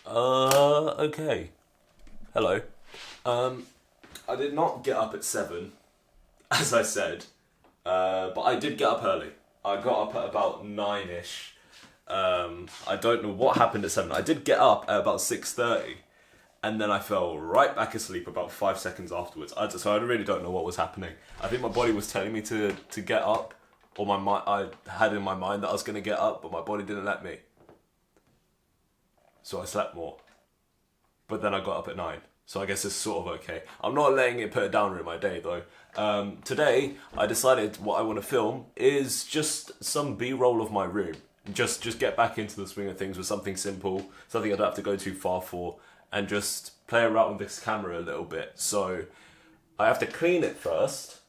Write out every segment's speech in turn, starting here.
Okay. Hello. I did not get up at 7, as I said, but I did get up early. I got up at about 9ish. I don't know what happened at 7. I did get up at about 6:30, and then I fell right back asleep about 5 seconds afterwards. So I really don't know what was happening. I think my body was telling me to get up, or I had in my mind that I was going to get up, but my body didn't let me. So I slept more. But then I got up at 9. So I guess it's sort of okay. I'm not letting it put a downer in my day though. Today, I decided what I want to film is just some B-roll of my room. Just get back into the swing of things with something simple, something I don't have to go too far for, and just play around with this camera a little bit. So I have to clean it first.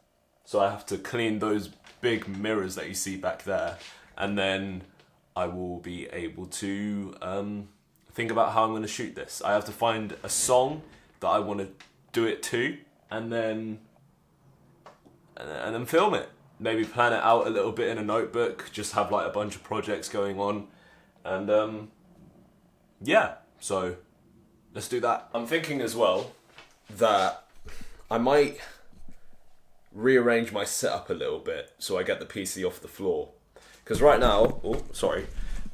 So I have to clean those big mirrors that you see back there. And then I will be able to think about how I'm going to shoot this. I have to find a song that I want to do it to, and then film it. Maybe plan it out a little bit in a notebook. Just have like a bunch of projects going on, and yeah. So let's do that. I'm thinking as well that I might rearrange my setup a little bit so I get the PC off the floor. Because right now,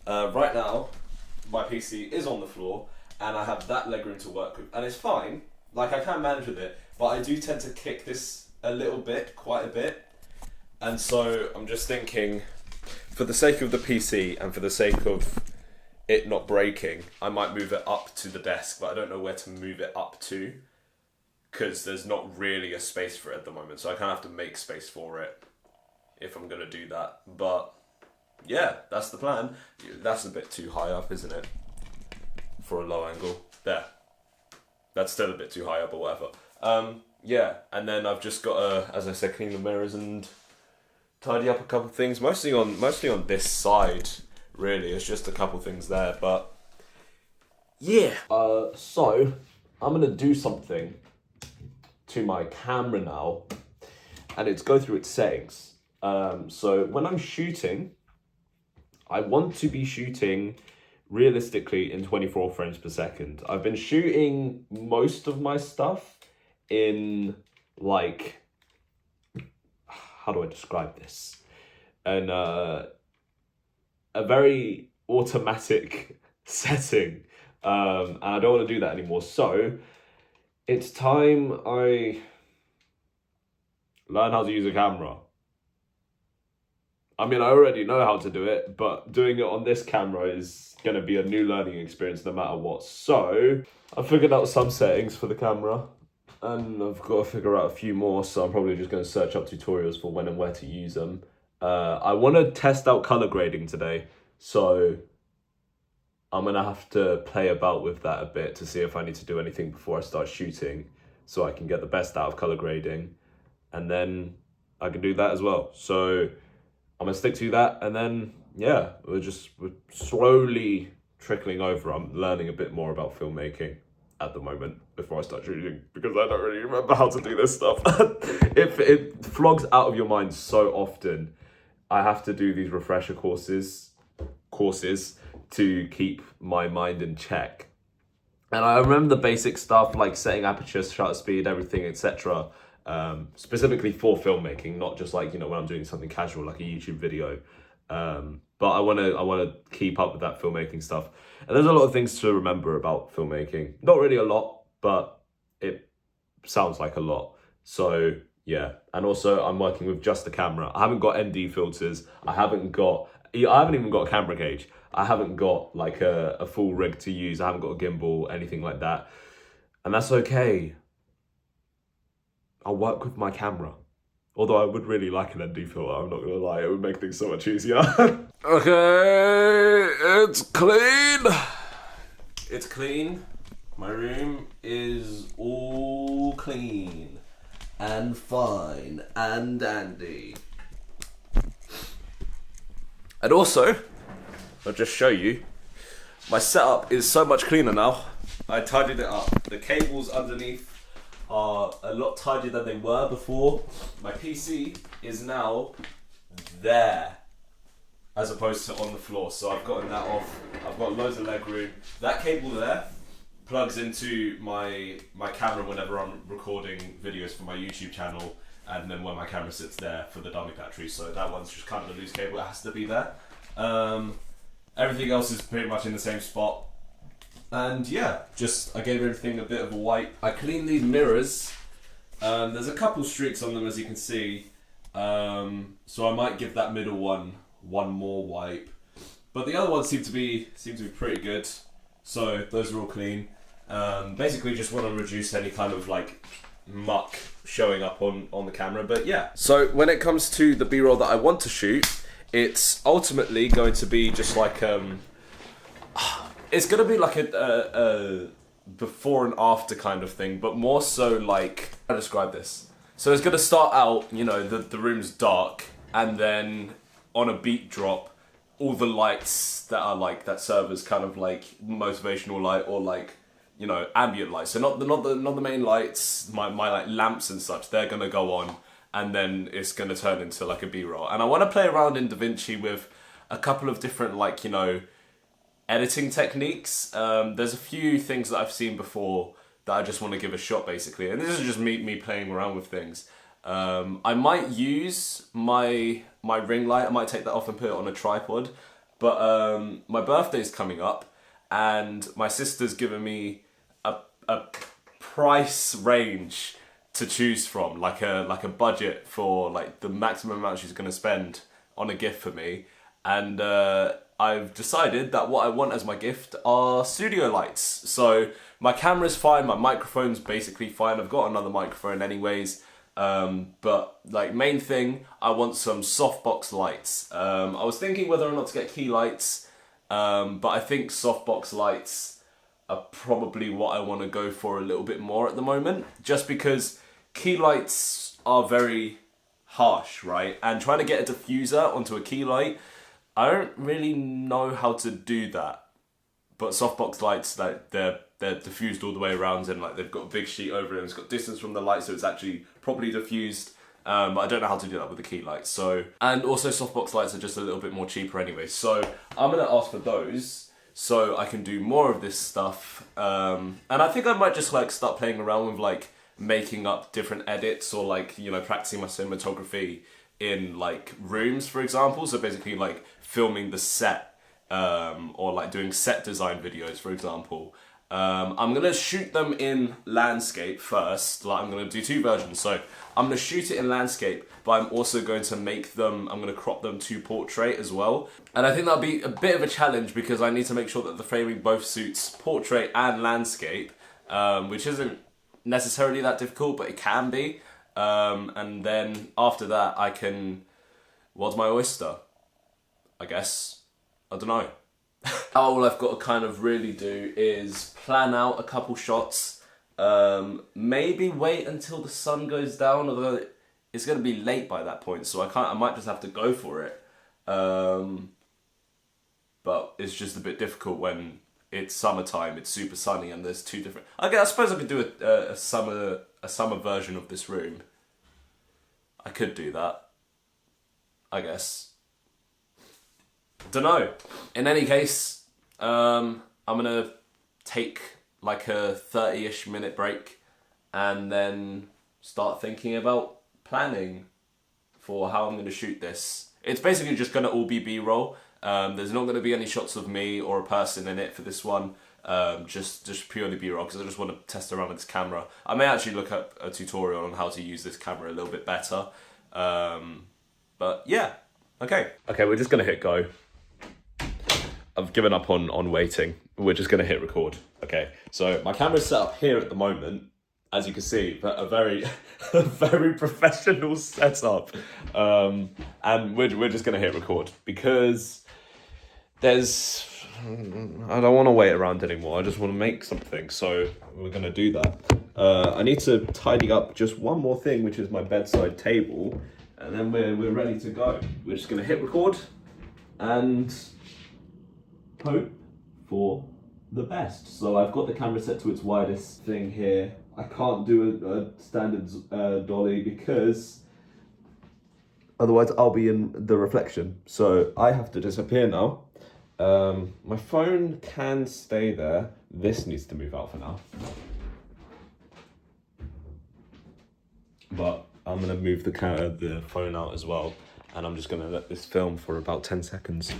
right now my PC is on the floor and I have that legroom to work with, and it's fine. Like I can manage with it, but I do tend to kick this a little bit, quite a bit. And so I'm just thinking, for the sake of the PC and for the sake of it not breaking, I might move it up to the desk, but I don't know where to move it up to because there's not really a space for it at the moment. So I kind of have to make space for it if I'm going to do that. But yeah, that's the plan. That's a bit too high up, isn't it? For a low angle. There. That's still a bit too high up or whatever. Yeah, and then I've just got to, as I said, clean the mirrors and tidy up a couple of things. Mostly on this side, really. It's just a couple of things there, but yeah. So I'm gonna do something to my camera now, and it's go through its settings. So when I'm shooting, I want to be shooting realistically in 24 frames per second. I've been shooting most of my stuff in like, how do I describe this? And a very automatic setting. And I don't want to do that anymore. So it's time I learn how to use a camera. I mean, I already know how to do it, but doing it on this camera is going to be a new learning experience no matter what. So I figured out some settings for the camera, and I've got to figure out a few more, so I'm probably just going to search up tutorials for when and where to use them. I want to test out color grading today, so I'm going to have to play about with that a bit to see if I need to do anything before I start shooting so I can get the best out of color grading, and then I can do that as well. So I'm going to stick to that, and then, yeah, we're slowly trickling over. I'm learning a bit more about filmmaking at the moment before I start shooting, because I don't really remember how to do this stuff. If it flogs out of your mind so often, I have to do these refresher courses to keep my mind in check. And I remember the basic stuff like setting aperture, shutter speed, everything, etc. Specifically for filmmaking, not just like, when I'm doing something casual like a YouTube video. But I want to keep up with that filmmaking stuff. And there's a lot of things to remember about filmmaking. Not really a lot, but it sounds like a lot. So yeah, and also I'm working with just the camera. I haven't got ND filters. I haven't even got a camera cage. I haven't got like a full rig to use. I haven't got a gimbal, anything like that. And that's okay. I'll work with my camera. Although I would really like an ND filter, I'm not gonna lie, it would make things so much easier. Okay, it's clean. It's clean. My room is all clean and fine and dandy. And also, I'll just show you, my setup is so much cleaner now. I tidied it up. The cables underneath are a lot tidier than they were before. My PC is now there. as opposed to on the floor. So I've gotten that off. I've got loads of leg room. That cable there plugs into my camera whenever I'm recording videos for my YouTube channel, and then when my camera sits there for the dummy battery. So that one's just kind of a loose cable. It has to be there. Everything else is pretty much in the same spot. And yeah, I gave everything a bit of a wipe. I cleaned these mirrors. There's a couple streaks on them, as you can see. So I might give that middle one more wipe. But the other ones seem to be pretty good. So those are all clean. Basically just want to reduce any kind of like muck showing up on the camera. But yeah. So when it comes to the B-roll that I want to shoot, it's ultimately going to be just like it's going to be like a before and after kind of thing, but more so like, how to describe this? So it's going to start out, you know, the room's dark, and then on a beat drop, all the lights that are like, that serve as kind of like motivational light or like, you know, ambient lights. So not the main lights, my like lamps and such, they're going to go on, and then it's going to turn into like a B-roll. And I want to play around in DaVinci with a couple of different, like, you know, editing techniques. There's a few things that I've seen before that I just want to give a shot, basically. And this is just me playing around with things. I might use my ring light. I might take that off and put it on a tripod. But my birthday's coming up, and my sister's given me a price range to choose from, like a budget for like the maximum amount she's going to spend on a gift for me. And I've decided that what I want as my gift are studio lights. So my camera's fine, my microphone's basically fine. I've got another microphone anyways. But like main thing, I want some softbox lights. I was thinking whether or not to get key lights, but I think softbox lights are probably what I want to go for a little bit more at the moment, just because key lights are very harsh, right? And trying to get a diffuser onto a key light, I don't really know how to do that. But softbox lights, like they're diffused all the way around, and like they've got a big sheet over it, and it's got distance from the light, so it's actually properly diffused. But I don't know how to do that with the key lights. So, and also softbox lights are just a little bit more cheaper anyway. So I'm gonna ask for those so I can do more of this stuff. And I think I might just like start playing around with like making up different edits, or like, you know, practicing my cinematography in like rooms, for example. So basically like filming the set, or like doing set design videos, for example. I'm gonna shoot them in landscape first. Like I'm gonna do two versions. So I'm gonna shoot it in landscape, but I'm also going to I'm gonna crop them to portrait as well. And I think that'll be a bit of a challenge, because I need to make sure that the framing both suits portrait and landscape, which isn't necessarily that difficult, but it can be. And then after that, I can, what's my oyster? I guess, I don't know. All I've got to kind of really do is plan out a couple shots, maybe wait until the sun goes down, although it's going to be late by that point, so I might just have to go for it. But it's just a bit difficult when it's summertime, it's super sunny, and there's two different... I suppose I could do a summer version of this room. I could do that, I guess. Don't know. In any case, I'm gonna take like a 30-ish minute break, and then start thinking about planning for how I'm gonna shoot this. It's basically just gonna all be B-roll. There's not gonna be any shots of me or a person in it for this one. Just purely B-roll, because I just want to test around with this camera. I may actually look up a tutorial on how to use this camera a little bit better. But yeah, okay, we're just gonna hit go. I've given up on waiting. We're just gonna hit record. Okay, so my camera's set up here at the moment, as you can see, but a very, a very professional setup. And we're just gonna hit record, because I don't want to wait around anymore. I just want to make something, so we're gonna do that. I need to tidy up just one more thing, which is my bedside table, and then we're ready to go. We're just gonna hit record and hope for the best. So I've got the camera set to its widest thing here. I can't do a standard dolly, because Otherwise, I'll be in the reflection. So I have to disappear now. My phone can stay there. This needs to move out for now. But I'm gonna move the phone out as well, and I'm just gonna let this film for about 10 seconds.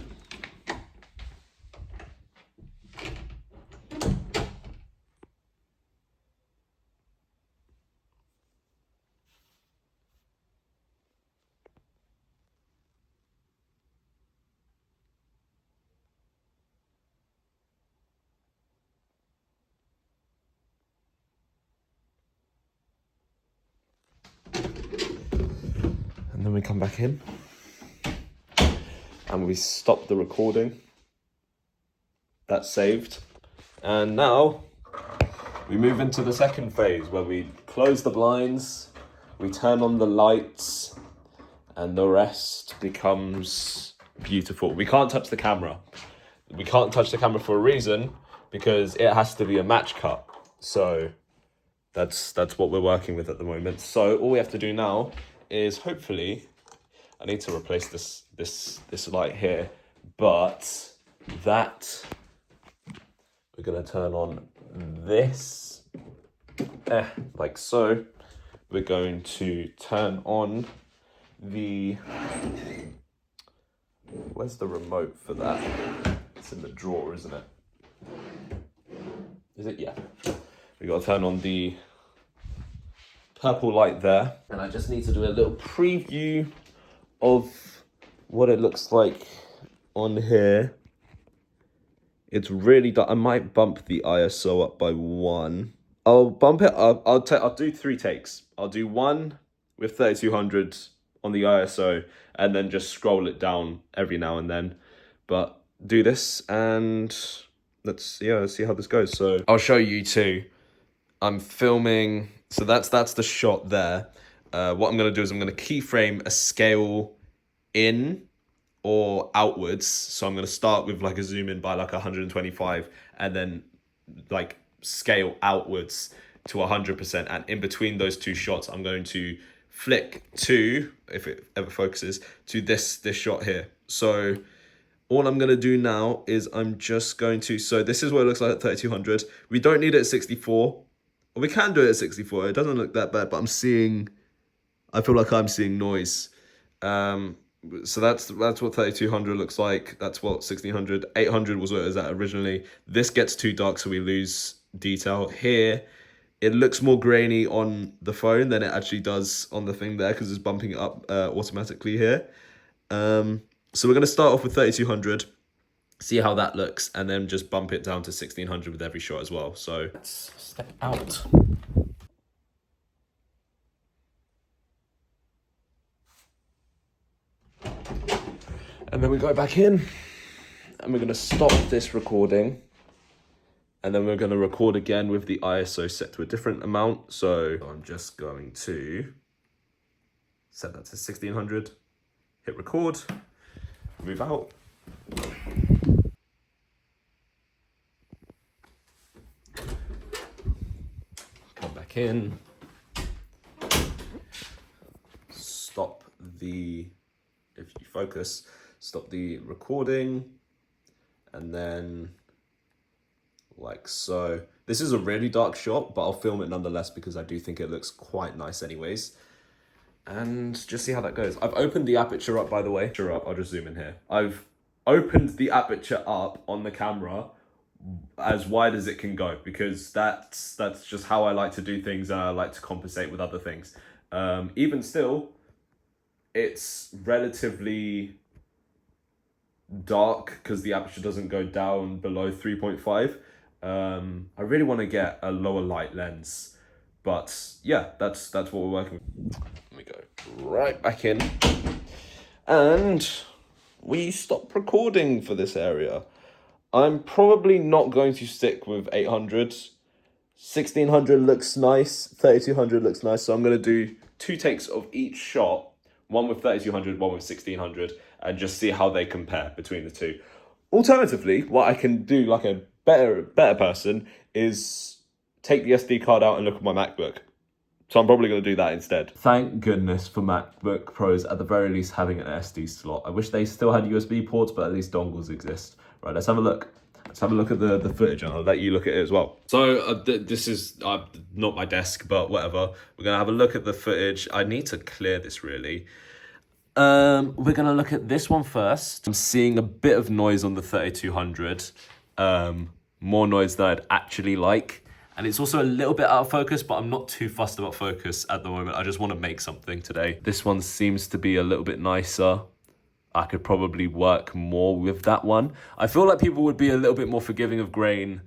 And then we come back in and we stop the recording. That's saved. And now we move into the second phase where we close the blinds, we turn on the lights, and the rest becomes beautiful. We can't touch the camera. We can't touch the camera for a reason, because it has to be a match cut. So that's what we're working with at the moment. So all we have to do now is, hopefully, I need to replace this light here, but that we're gonna turn on this, like so. We're going to turn on the, where's the remote for that? It's in the drawer, isn't it? Is it? Yeah. We gotta turn on the purple light there. And I just need to do a little preview of what it looks like on here. It's really dark. I might bump the ISO up by 1. I'll bump it up. I'll do 3 takes. I'll do 1 with 3200 on the ISO, and then just scroll it down every now and then. But do this, and let's see how this goes. So I'll show you too. I'm filming. So that's the shot there. What I'm gonna do is I'm gonna keyframe a scale in or outwards. So I'm gonna start with like a zoom in by like 125, and then like scale outwards to 100%. And in between those 2 shots, I'm going to flick to, if it ever focuses, to this shot here. So all I'm going to do now is I'm just going to, so this is what it looks like at 3200. We don't need it at 64. Well, we can do it at 64. It doesn't look that bad, but I feel like I'm seeing noise. So that's what 3200 looks like. That's what 1600, 800 was what it was at originally. This gets too dark, so we lose detail. Here, it looks more grainy on the phone than it actually does on the thing there, because it's bumping it up automatically here. So we're going to start off with 3200, see how that looks, and then just bump it down to 1600 with every shot as well. So let's step out. And then we go back in, and we're going to stop this recording, and then we're going to record again with the ISO set to a different amount. So I'm just going to set that to 1600, hit record, move out. Come back in. Stop the, if you focus, stop the recording, and then like so. This is a really dark shot, but I'll film it nonetheless because I do think it looks quite nice anyways. And just see how that goes. I've opened the aperture up, by the way. I'll just zoom in here. I've opened the aperture up on the camera as wide as it can go, because that's just how I like to do things, and I like to compensate with other things. Even still, it's relatively dark because the aperture doesn't go down below 3.5. I really want to get a lower light lens, but yeah, that's what we're working with. Let me go right back in, and we stop recording for this area. I'm probably not going to stick with 800. 1600 looks nice, 3200 looks nice, so I'm going to do 2 takes of each shot, one with 3200, one with 1600, and just see how they compare between the 2. Alternatively, what I can do like a better person is take the SD card out and look at my MacBook. So I'm probably going to do that instead. Thank goodness for MacBook Pros, at the very least, having an SD slot. I wish they still had USB ports, but at least dongles exist. Right, let's have a look. Let's have a look at the footage, and I'll let you look at it as well. So this is not my desk, but whatever. We're going to have a look at the footage. I need to clear this, really. We're going to look at this one first. I'm seeing a bit of noise on the 3200. More noise than I'd actually like. And it's also a little bit out of focus, but I'm not too fussed about focus at the moment. I just want to make something today. This one seems to be a little bit nicer. I could probably work more with that one. I feel like people would be a little bit more forgiving of grain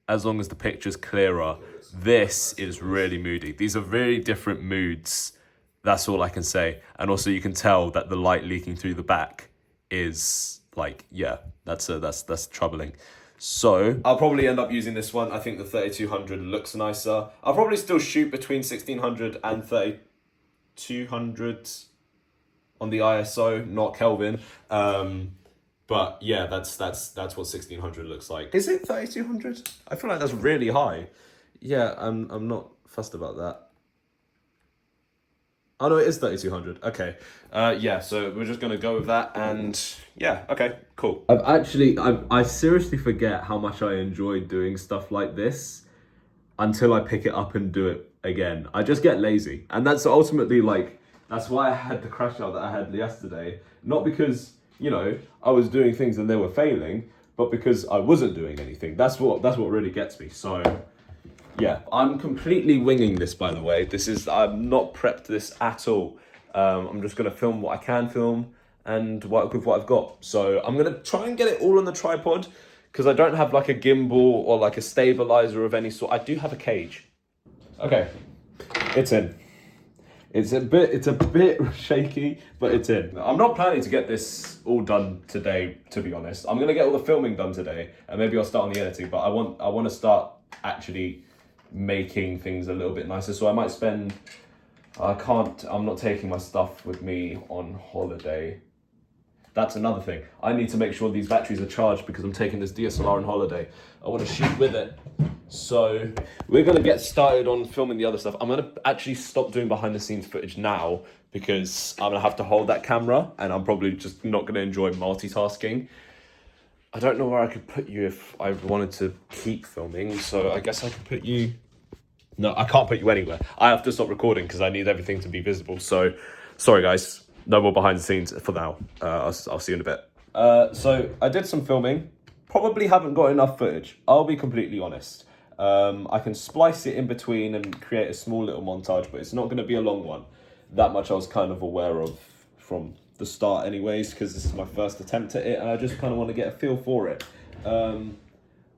as long as the picture's clearer. This is really moody. These are very different moods. That's all I can say. And also you can tell that the light leaking through the back is like, yeah, that's troubling. So I'll probably end up using this one. I think the 3200 looks nicer. I'll probably still shoot between 1600 and 3200 on the ISO, not Kelvin. But yeah, that's what 1600 looks like. Is it 3200? I feel like that's really high. Yeah, I'm not fussed about that. Oh no, it is 3200. Okay. Yeah, so we're just gonna go with that, and yeah, okay, cool. I seriously forget how much I enjoy doing stuff like this until I pick it up and do it again. I just get lazy. And that's ultimately that's why I had the crash out that I had yesterday. Not because, you know, I was doing things and they were failing, but because I wasn't doing anything. That's what really gets me. So yeah, I'm completely winging this, by the way. I'm not prepped this at all. I'm just gonna film what I can film and work with what I've got. So I'm gonna try and get it all on the tripod because I don't have like a gimbal or like a stabilizer of any sort. I do have a cage. Okay, it's in. It's a bit shaky, but it's in. I'm not planning to get this all done today, to be honest. I'm gonna get all the filming done today, and maybe I'll start on the editing. But I want to start actually making things a little bit nicer. So I might spend. I'm not taking my stuff with me on holiday. That's another thing. I need to make sure these batteries are charged because I'm taking this DSLR on holiday. I want to shoot with it. So we're going to get started on filming the other stuff. I'm going to actually stop doing behind the scenes footage now because I'm going to have to hold that camera and I'm probably just not going to enjoy multitasking. I don't know where I could put you if I wanted to keep filming. So I guess I could put you... No, I can't put you anywhere. I have to stop recording because I need everything to be visible. So sorry guys, no more behind the scenes for now. I'll see you in a bit. So I did some filming. Probably haven't got enough footage. I'll be completely honest. I can splice it in between and create a small little montage, but it's not going to be a long one. That much I was kind of aware of from the start anyways, because this is my first attempt at it and I just kind of want to get a feel for it. And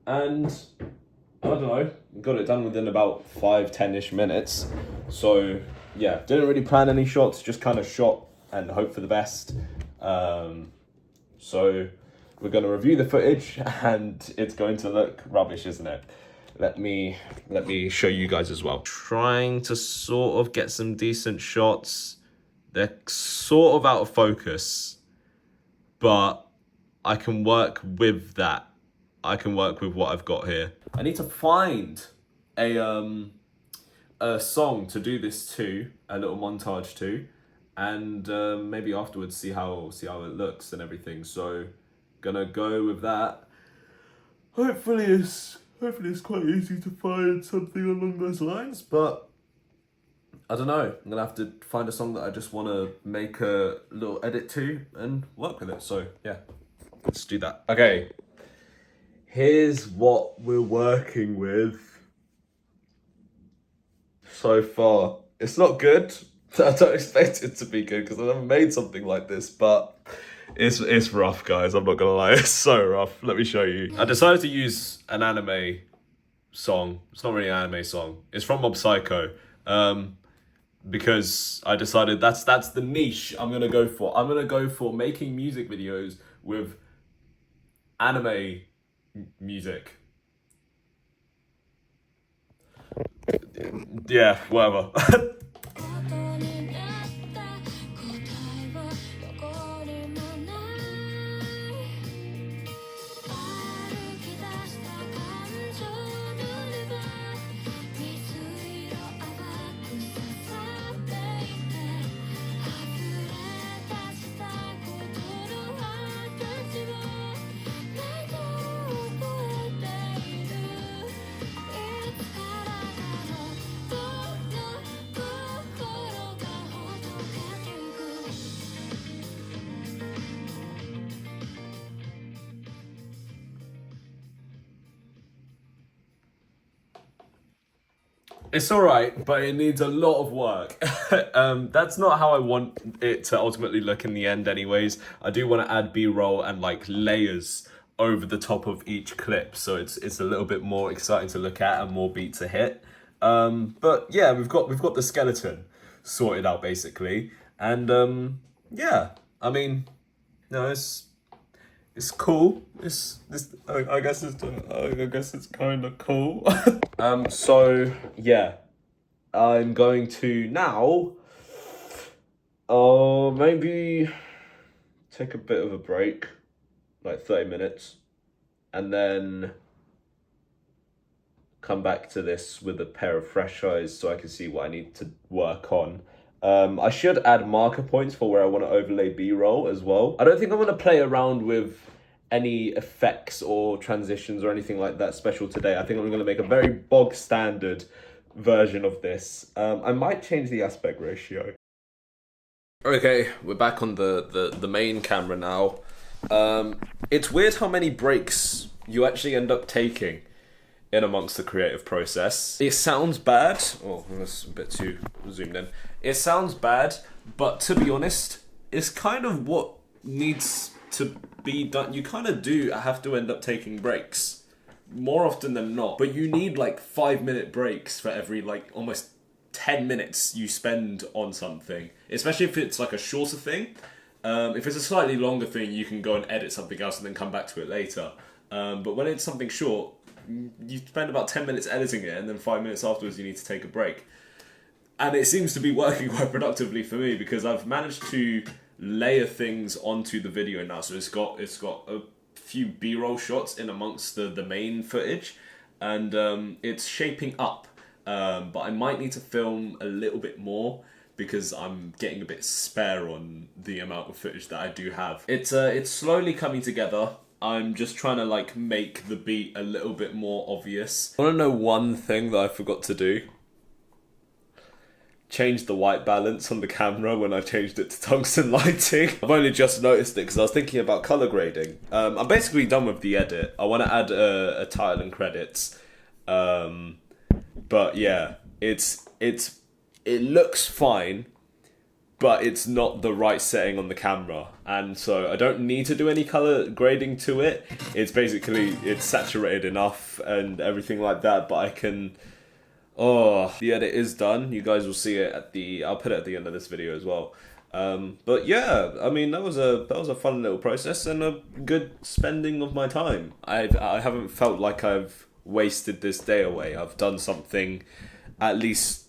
I don't know, got it done within about 5-10-ish minutes. So yeah, didn't really plan any shots, just kind of shot and hope for the best. So we're going to review the footage and it's going to look rubbish, isn't it? Let me show you guys as well. Trying to sort of get some decent shots. They're sort of out of focus, but I can work with that. I can work with what I've got here. I need to find a song to do this to, a little montage to, and maybe afterwards see how it looks and everything. So gonna go with that. Hopefully it's quite easy to find something along those lines, but I don't know. I'm gonna have to find a song that I just want to make a little edit to and work with it. So yeah, let's do that. Okay. Here's what we're working with so far. It's not good. I don't expect it to be good because I've never made something like this, but it's rough, guys. I'm not gonna lie, it's so rough. Let me show you. I decided to use an anime song. It's not really an anime song. It's from Mob Psycho. Because I decided that's the niche I'm gonna go for. I'm gonna go for making music videos with anime music. Yeah, whatever. It's alright, but it needs a lot of work. That's not how I want it to ultimately look in the end anyways. I do want to add B-roll and like layers over the top of each clip, so it's a little bit more exciting to look at and more beat to hit. But yeah, we've got the skeleton sorted out basically. And yeah, I mean, no, it's cool. I guess it's kind of cool. So yeah, I'm going to now, maybe take a bit of a break, like 30 minutes, and then come back to this with a pair of fresh eyes so I can see what I need to work on. I should add marker points for where I want to overlay B-roll as well. I don't think I'm going to play around with any effects or transitions or anything like that special today. I think I'm going to make a very bog standard version of this. I might change the aspect ratio. Okay, we're back on the main camera now. It's weird how many breaks you actually end up taking in amongst the creative process. It sounds bad. Oh, that's a bit too zoomed in. It sounds bad, but to be honest, it's kind of what needs to be done. You kind of do have to end up taking breaks more often than not, but you need like 5-minute breaks for every like almost 10 minutes you spend on something, especially if it's like a shorter thing. If it's a slightly longer thing, you can go and edit something else and then come back to it later. But when it's something short, you spend about 10 minutes editing it and then 5 minutes afterwards you need to take a break. And it seems to be working quite productively for me because I've managed to layer things onto the video now. So it's got a few B-roll shots in amongst the main footage, and it's shaping up. But I might need to film a little bit more because I'm getting a bit spare on the amount of footage that I do have. It's slowly coming together. I'm just trying to like make the beat a little bit more obvious. I want to know one thing that I forgot to do. Change the white balance on the camera when I changed it to tungsten lighting. I've only just noticed it because I was thinking about color grading. I'm basically done with the edit. I want to add a title and credits. But yeah, it looks fine, but it's not the right setting on the camera, and so I don't need to do any color grading to it. It's saturated enough and everything like that, but I can. Oh, the edit is done. You guys will see it I'll put it at the end of this video as well. But yeah, I mean that was a fun little process and a good spending of my time. I haven't felt like I've wasted this day away. I've done something at least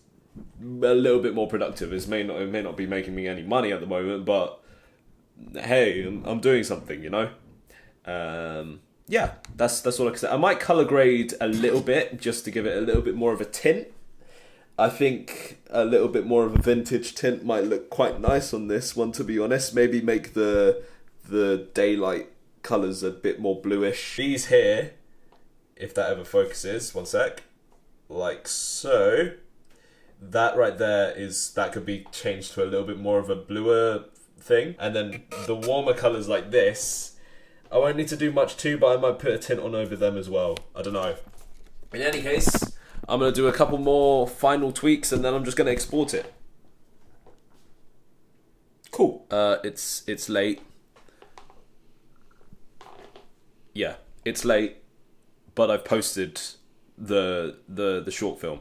a little bit more productive. It may not be making me any money at the moment, but hey, I'm doing something, you know. Yeah, that's all I can say. I might color grade a little bit just to give it a little bit more of a tint. I think a little bit more of a vintage tint might look quite nice on this one, to be honest. Maybe make the daylight colors a bit more bluish. These here, if that ever focuses, one sec, like so. That right there that could be changed to a little bit more of a bluer thing. And then the warmer colours like this, I won't need to do much too, but I might put a tint on over them as well. I don't know. In any case, I'm going to do a couple more final tweaks and then I'm just going to export it. Cool. It's late. Yeah, it's late, but I've posted the short film.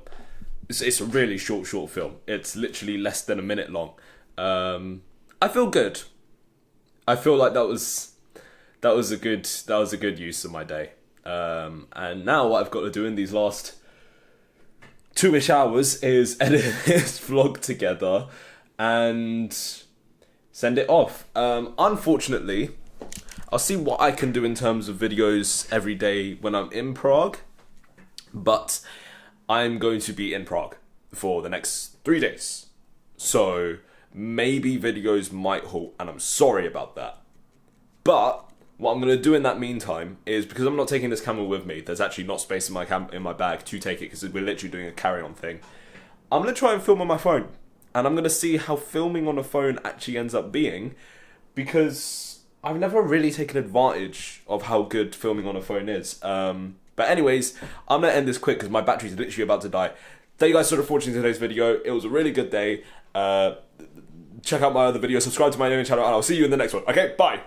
It's a really short film. It's literally less than a minute long. I feel good. I feel like that was a good use of my day. And now what I've got to do in these last 2-ish hours is edit this vlog together and send it off. Unfortunately, I'll see what I can do in terms of videos every day when I'm in Prague, but I'm going to be in Prague for the next 3 days. So maybe videos might halt, and I'm sorry about that. But what I'm going to do in that meantime is, because I'm not taking this camera with me, there's actually not space in my bag to take it because we're literally doing a carry-on thing. I'm going to try and film on my phone, and I'm going to see how filming on a phone actually ends up being, because I've never really taken advantage of how good filming on a phone is. But anyways, I'm going to end this quick because my battery's literally about to die. thank you guys so much for watching today's video. It was a really good day. Check out my other videos, subscribe to my new channel, and I'll see you in the next one. Okay, bye.